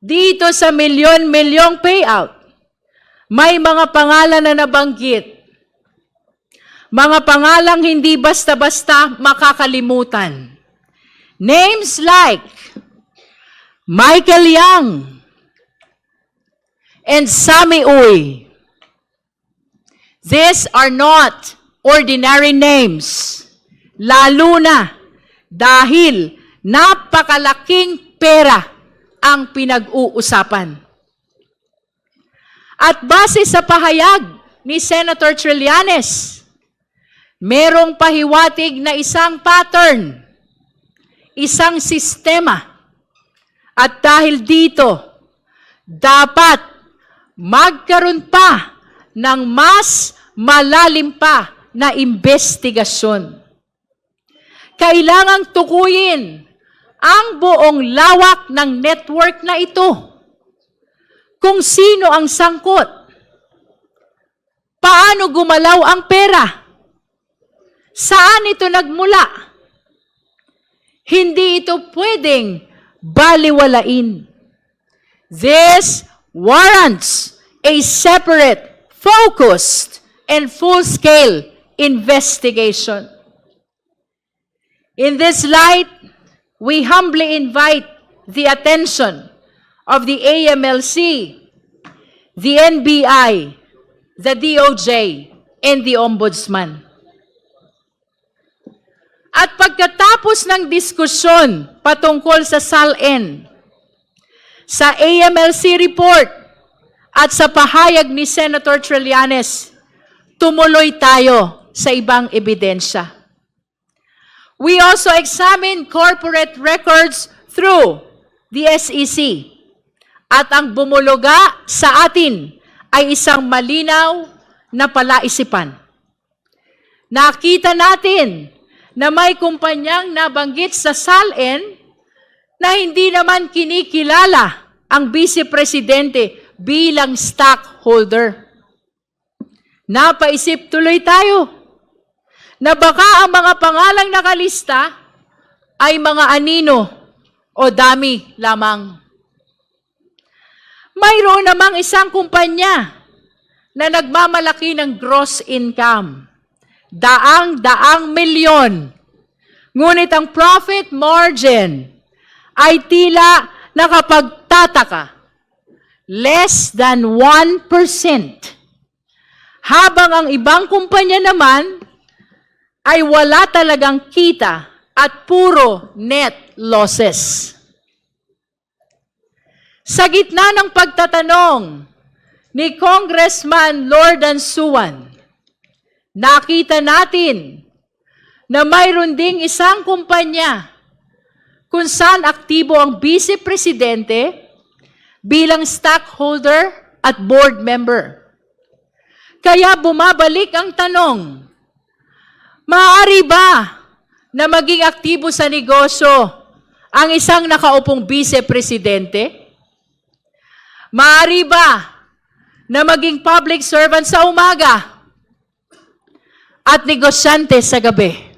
Dito sa milyon-milyong payout, may mga pangalan na nabanggit. Mga pangalang hindi basta-basta makakalimutan. Names like Michael Yang and Sammy Uy. These are not ordinary names. Lalo na dahil napakalaking pera ang pinag-uusapan. At base sa pahayag ni Senator Trillanes, merong pahiwatig na isang pattern, isang sistema. At dahil dito, dapat magkaroon pa ng mas malalim pa na investigasyon. Kailangang tukuyin ang buong lawak ng network na ito. Kung sino ang sangkot. Paano gumalaw ang pera? Saan ito nagmula? Hindi ito pwedeng baliwalain. This warrants a separate, focused, and full-scale investigation. In this light, we humbly invite the attention of the AMLC, the NBI, the DOJ, and the Ombudsman. At pagkatapos ng diskusyon patungkol sa SALN, sa AMLC report, at sa pahayag ni Senator Trillanes, tumuloy tayo sa ibang ebidensya. We also examine corporate records through the SEC. At ang bumuluga sa atin ay isang malinaw na palaisipan. Nakita natin na may kumpanyang nabanggit sa SALN na hindi naman kinikilala ang Vice Presidente bilang stockholder. Napaisip tuloy tayo na baka ang mga pangalang nakalista ay mga anino o dami lamang. Mayroon namang isang kumpanya na nagmamalaki ng gross income. Daang-daang milyon. Ngunit ang profit margin ay tila nakapagtataka. Less than 1%. Habang ang ibang kumpanya naman ay wala talagang kita at puro net losses. Sa gitna ng pagtatanong ni Congressman Lordan Suwan, nakita natin na mayroon ding isang kumpanya kung saan aktibo ang Vice Presidente bilang stockholder at board member. Kaya bumabalik ang tanong, maaari ba na maging aktibo sa negosyo ang isang nakaupong Vice Presidente? Maaari ba na maging public servant sa umaga at negosyante sa gabi?